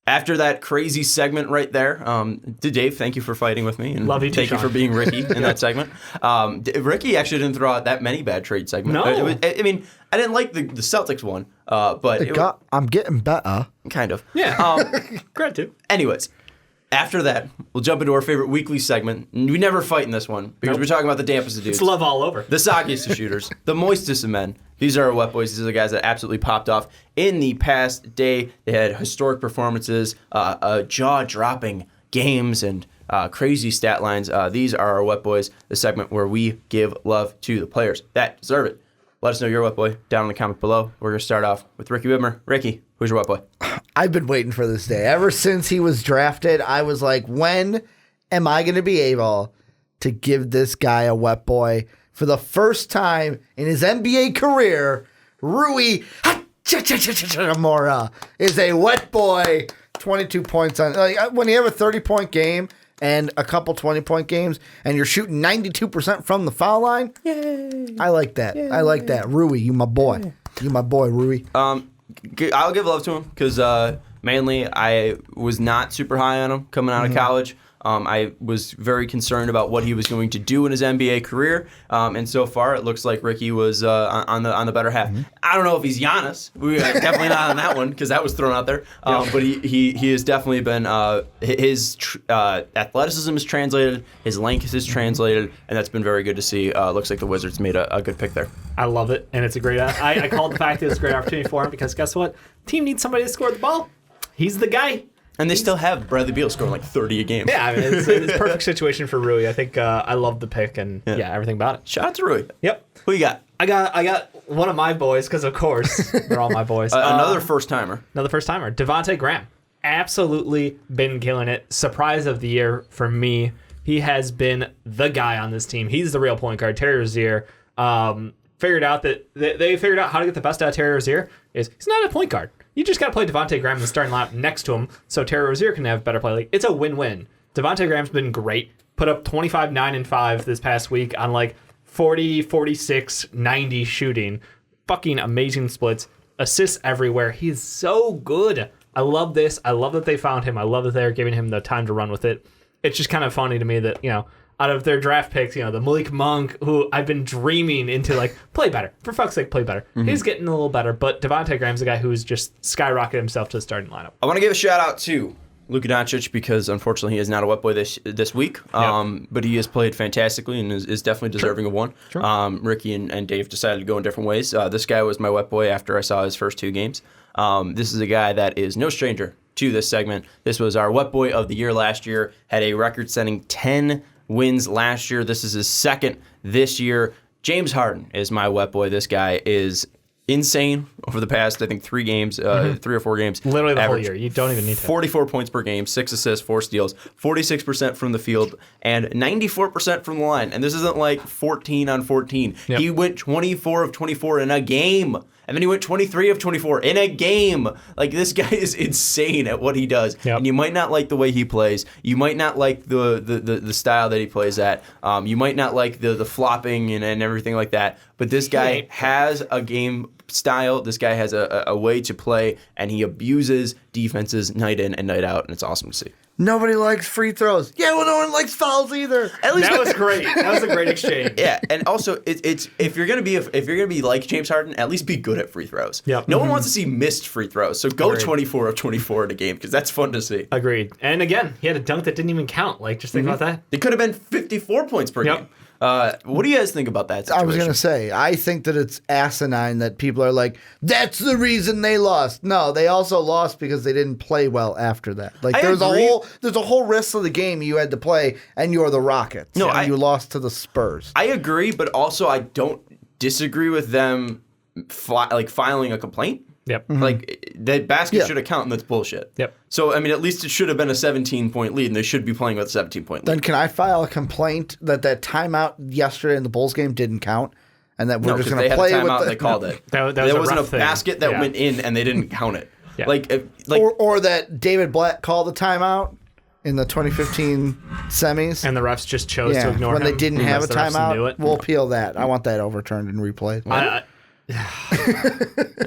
After that crazy segment right there, to Dave, thank you for fighting with me. And Love you too, thank you for Sean. being Ricky in that segment. Ricky actually didn't throw out that many bad trade segments. No. I mean, I didn't like the Celtics one, but I'm getting better. kind of. Yeah. Granted. Anyways, after that, we'll jump into our favorite weekly segment. We never fight in this one because we're talking about the dampest of dudes. It's love all over. The soggiest of shooters, the moistest of men. These are our wet boys. These are the guys that absolutely popped off in the past day. They had historic performances, jaw-dropping games, and crazy stat lines. These are our wet boys, the segment where we give love to the players that deserve it. Let us know your wet boy down in the comment below. We're going to start off with Ricky Widmer. Ricky, who's your wet boy? I've been waiting for this day. Ever since he was drafted, I was like, when am I going to be able to give this guy a wet boy? For the first time in his NBA career, Rui HA-CHA-CHA-CHA-MURA is a wet boy. 22 points on. When you have a 30-point game and a couple 20-point games and you're shooting 92% from the foul line, yay. I like that. Yay. I like that. Rui, you my boy. Yay. You my boy, Rui. I'll give love to him because mainly I was not super high on him coming out of college. I was very concerned about what he was going to do in his NBA career, and so far it looks like Ricky was on the better half. I don't know if he's Giannis. We are definitely not on that one because that was thrown out there. But he has definitely been his athleticism is translated, his length is translated, and that's been very good to see. Looks like the Wizards made a good pick there. I love it, and it's a great. I called the fact that it's a great opportunity for him because guess what? Team needs somebody to score the ball. He's the guy. And they still have Bradley Beal scoring like 30 a game. Yeah, I mean, it's a perfect situation for Rui. I think I love the pick and everything about it. Shout out to Rui. Yep. Who you got? I got one of my boys because of course they're all my boys. Another first timer. Devante Graham. Absolutely been killing it. Surprise of the year for me. He has been the guy on this team. He's the real point guard. Terry Rozier figured out that they figured out how to get the best out of Terry Rozier. He's not a point guard. You just got to play Devante Graham in the starting lineup next to him so Terry Rozier can have better play. Like, it's a win-win. Devante Graham's been great. Put up 25, 9, and 5 this past week on like 40, 46, 90 shooting. Fucking amazing splits. Assists everywhere. He's so good. I love this. I love that they found him. I love that they're giving him the time to run with it. It's just kind of funny to me that, out of their draft picks, the Malik Monk, who I've been dreaming into, like, play better. For fuck's sake, play better. Mm-hmm. He's getting a little better, but Devante Graham's the guy who's just skyrocketed himself to the starting lineup. I want to give a shout out to Luka Doncic because, unfortunately, he is not a wet boy this week, but he has played fantastically and is definitely deserving of one. Sure. Ricky and Dave decided to go in different ways. This guy was my wet boy after I saw his first 2 games. This is a guy that is no stranger to this segment. This was our wet boy of the year last year, had a record-setting 10 wins last year. This is his second this year. James Harden is my wet boy. This guy is insane over the past, I think, 3 games, 3 or 4 games. Literally the whole year. You don't even need to. 44 points per game, 6 assists, 4 steals, 46% from the field, and 94% from the line. And this isn't like 14 on 14. Yep. He went 24 of 24 in a game. And then he went 23 of 24 in a game. Like, this guy is insane at what he does. Yep. And you might not like the way he plays. You might not like the style that he plays at. You might not like the flopping and everything like that. But this guy has a game style. This guy has a way to play, and he abuses defenses night in and night out, and it's awesome to see. Nobody likes free throws. Yeah, well, no one likes fouls either. At least that was great. That was a great exchange. Yeah, and also it's if you're gonna be like James Harden, at least be good at free throws. Yep. No one wants to see missed free throws, so go 24 of 24 in a game because that's fun to see. Agreed. And again, he had a dunk that didn't even count. Like, just think about that. It could have been 54 points per game. What do you guys think about that situation? I was going to say, I think that it's asinine that people are like, that's the reason they lost. No, they also lost because they didn't play well after that. Like, there's a whole rest of the game you had to play, and you're the Rockets. No, you lost to the Spurs. I agree, but also I don't disagree with them filing a complaint. Yep. Like, that basket should have counted, and that's bullshit. Yep. So, I mean, at least it should have been a 17-point lead, and they should be playing with a 17-point lead. Then can I file a complaint that timeout yesterday in the Bulls game didn't count? And that we're just going to play with it? They called it. There wasn't a basket that went in, and they didn't count it. Yeah. Or that David Blatt called the timeout in the 2015 semis. And the refs just chose to ignore when him. they didn't have a timeout. We'll appeal that. I want that overturned and replayed.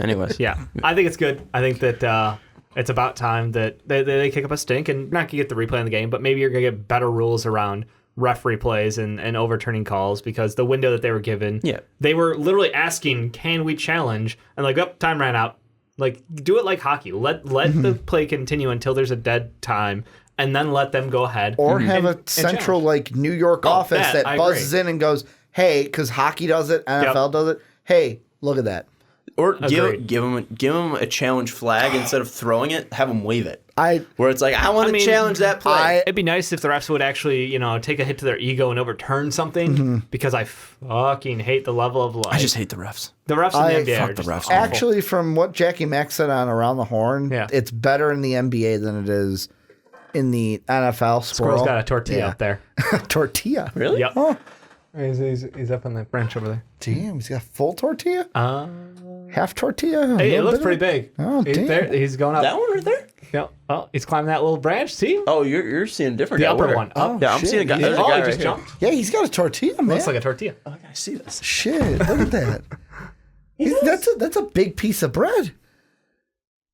Anyways. Yeah. I think it's good. I think that It's about time that they kick up a stink and not gonna get the replay in the game, but maybe you're gonna get better rules around referee plays and overturning calls, because the window that they were given, they were literally asking, can we challenge? And like, oh, time ran out. Like, do it like hockey. Let the play continue until there's a dead time, and then let them go ahead. Or have a central like New York office that buzzes in and goes, hey, because hockey does it, NFL does it. Hey, look at that. Or give them a challenge flag instead of throwing it. Have them wave it. Where it's like, I want to challenge that play. It'd be nice if the refs would actually, take a hit to their ego and overturn something. Because I fucking hate the level of life. I just hate the refs. The refs in the NBA are the refs. awful. Actually, from what Jackie Mack said on Around the Horn, it's better in the NBA than it is in the NFL. Squirrel's got a tortilla up there. Tortilla? Really? Yep. Oh. He's up on the branch over there. Damn, he's got full tortilla? Half tortilla? Hey, it looks pretty big. Oh, he's damn. There. He's going up. That one right there? Yeah. Oh, he's climbing that little branch. See? Oh, you're seeing different. The upper one. Oh, yeah, I'm seeing a guy. There's a guy he right just here. jumped. Yeah, he's got a tortilla, man. Looks like a tortilla. Oh, I see this. Shit, look at that. That's a big piece of bread.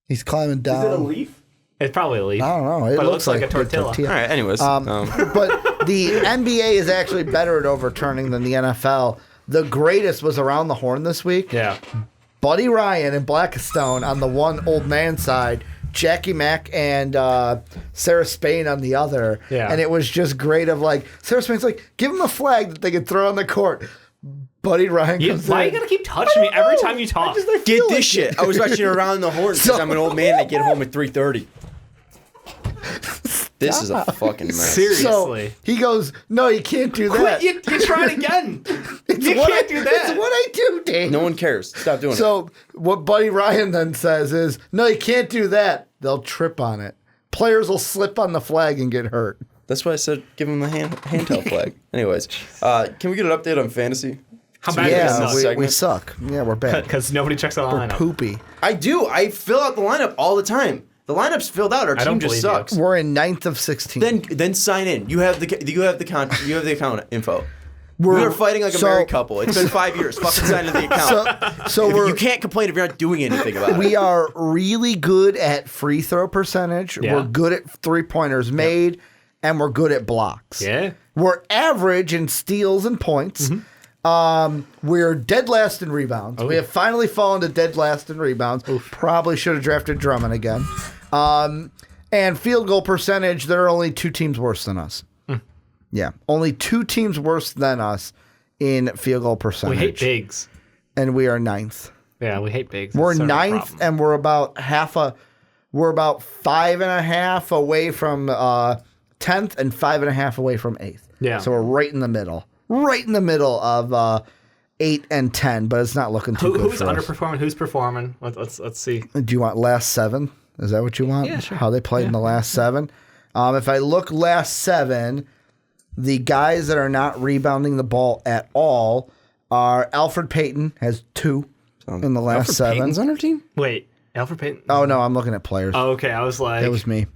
He's climbing down. Is it a leaf? It's probably a leaf. I don't know. But it looks like a tortilla. All right. Anyways, But the NBA is actually better at overturning than the NFL. The greatest was Around the Horn this week. Yeah. Buddy Ryan and Blackstone on the one old man side, Jackie Mack and Sarah Spain on the other. Yeah. And it was just great of like, Sarah Spain's like, give him a flag that they can throw on the court. Buddy Ryan comes Why in. you gotta keep touching me every time you talk? get this shit. I was watching Around the Horn because I'm an old man. I get home at 3:30. This is a fucking mess. Seriously. So he goes, no, you can't do that. You tried again. You can't do that. It's what I do, Dave. No one cares. Stop doing it. So what Buddy Ryan then says is, no, you can't do that. They'll trip on it. Players will slip on the flag and get hurt. That's why I said give him the handheld flag. Anyways, can we get an update on fantasy? How bad We suck. Yeah, we're bad. Because nobody checks the We're lineup. poopy. I do. I fill out the lineup all the time. The lineup's filled out. Our team just sucks. We're in 9th of 16. Then sign in. You have the account info. We're fighting like a married couple. It's been 5 years. Fucking sign into the account. So you can't complain if you're not doing anything about it. we are really good at free throw percentage. Yeah. We're good at 3-pointers made, and we're good at blocks. Yeah. We're average in steals and points. We're dead last in rebounds. We have finally fallen to dead last in rebounds. Probably should have drafted Drummond again. And field goal percentage, there are only 2 teams worse than us. Yeah, only 2 teams worse than us in field goal percentage. We hate bigs. And we are 9th. Yeah, we hate bigs. We're That's sort of a 9th, problem. and we're about 5.5 away from 10th and 5.5 away from 8th. Yeah. So we're right in the middle. Right in the middle of 8 and 10, but it's not looking too good Who's for us. underperforming? Who's performing? Let's see. Do you want last 7? Is that what you want? Yeah, sure. How they played in the last 7? If I look last 7, the guys that are not rebounding the ball at all are Alfred Payton has 2 in the last 7. Payton's on our team? Wait, Alfred Payton? Oh, no, I'm looking at players. Oh, okay. I was like, That was me.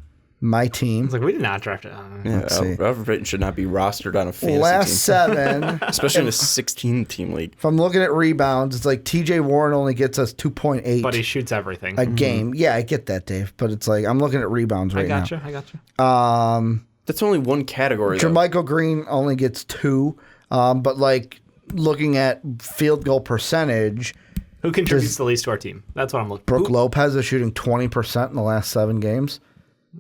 My team. we did not draft it. Yeah, see. Alfred Payton should not be rostered on a fantasy Last team. 7. Especially in a 16-team league. If I'm looking at rebounds, it's like TJ Warren only gets us 2.8 But he shoots everything. a game. Yeah, I get that, Dave. But it's like I'm looking at rebounds right now. I gotcha. That's only one category, though. Jermichael Green only gets 2. But like looking at field goal percentage, Who contributes the least to our team? That's what I'm looking for. Brooke Lopez is shooting 20% in the last 7 games.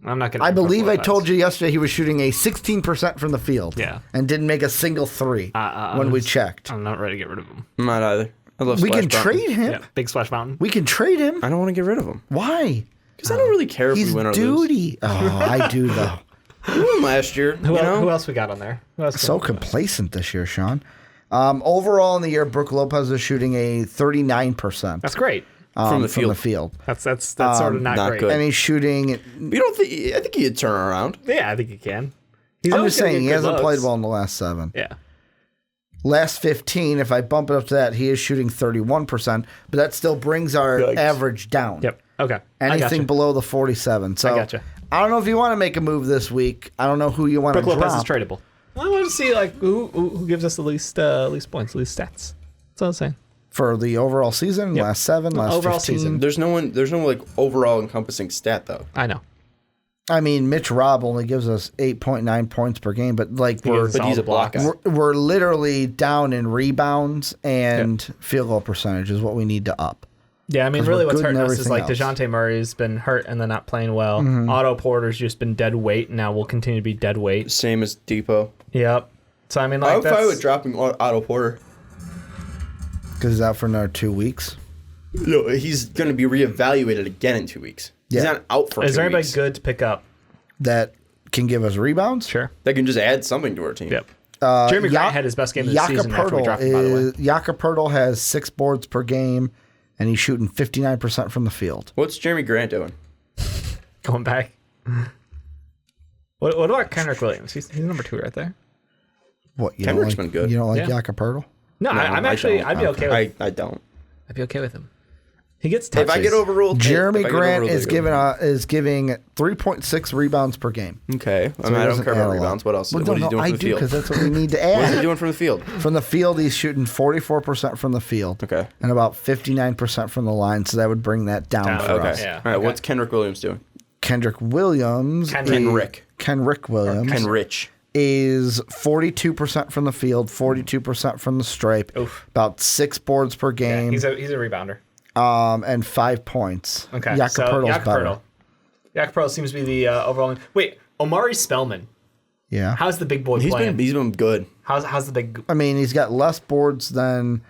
I'm not going to. I believe I told you yesterday he was shooting a 16% from the field. Yeah. And didn't make a single 3 when we checked. I'm not ready to get rid of him. I'm not either. I love We Splash can Mountain. trade him. Yeah, big splash mountain. We can trade him. I don't want to get rid of him. Why? Because I don't really care if He's we win or lose. duty. Oh, I do though. We won last year. Who else we got on there? Who else So complacent this year, Sean. Overall in the year, Brooke Lopez is shooting a 39%. That's great. From the field. That's sort of not great. good. And he's shooting. You don't think? I think he'd turn around. Yeah, I think he can. He's I'm always just gonna saying get he good hasn't looks. played well in the last 7. Yeah. Last 15, if I bump it up to that, he is shooting 31%, but that still brings our Yikes. average down. Yep. Okay. Anything below the 47. So I gotcha. I don't know if you want to make a move this week. I don't know who you want to Brooke drop. Lopez is tradable. I want to see like who gives us the least points, least stats. That's all I'm saying. For the overall season, last 7, last overall 15. season. There's no like overall encompassing stat though. I know. I mean, Mitch Robb only gives us 8.9 points per game, but like He's a block guy. we're literally down in rebounds and field goal percentage is what we need to up. Yeah, I mean, really what's hurting us is like else. DeJounte Murray's been hurt and then not playing well. Otto Porter's just been dead weight, and now will continue to be dead weight. Same as Depot. Yep. So, I mean, like, I'm fine with dropping Otto Porter. Because he's out for another 2 weeks. No, he's going to be reevaluated again in 2 weeks. He's not out for 2 weeks. Is there anybody good to pick up? That can give us rebounds? Sure. That can just add something to our team. Yep. Jeremy Grant had his best game of the season after we dropped him, by the way. Jakob Poeltl has 6 boards per game, and he's shooting 59% from the field. What's Jeremy Grant doing? Going back. What about Kendrick Williams? He's number 2 right there. What? You Kendrick's don't like, been good. You don't like Yeah. Jakob Poeltl? No, I'd be okay with him. I don't. I'd be okay with him. He gets touches. If I get overruled, Jeremy Grant is giving giving 3.6 rebounds per game. Okay. So I mean, he I don't doesn't care add a about lot. rebounds. What else? Well, What is he doing I from the do field? because that's what we need to What is he add. doing from the field? From the field, he's shooting 44% from the field. Okay. And about 59% from the line, so that would bring that down for Okay. us. Yeah. All right. Okay. What's Kendrick Williams doing? Kenrick Williams Kenrick Williams is 42% from the field, 42% from the stripe, about 6 boards per game. He's a rebounder. And 5 points. Okay. Jakob Poeltl's better. Jakob Poeltl seems to be the overall. Wait, Omari Spellman. Yeah. How's the big boy playing? He's been good. How's the big? I mean, he's got less boards than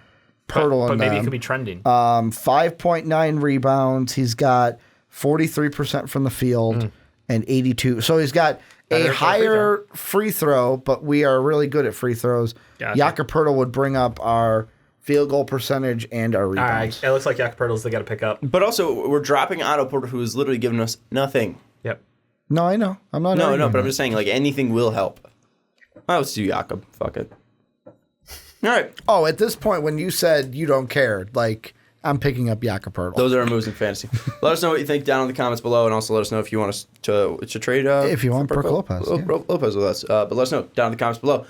Poeltl But in maybe them. it could be trending. 5.9 rebounds. He's got 43% from the field and 82. So he's got a higher free throw, but we are really good at free throws. Gotcha. Jakob Poeltl would bring up our field goal percentage and our All right, rebounds. it looks like Jakob Poeltl's they got to pick up. But also, we're dropping Otto Porter, who has literally given us nothing. Yep. No, I know. I'm not. No, arguing but I'm that. just saying, like, anything will help. Let's do Jakob. Fuck it. All right. Oh, at this point, when you said you don't care, like, I'm picking up Jakob Poeltl. Those are our moves in fantasy. Let us know what you think down in the comments below, and also let us know if you want us to trade. If you want Brook Lopez, yeah. Lopez with us. But let us know down in the comments below.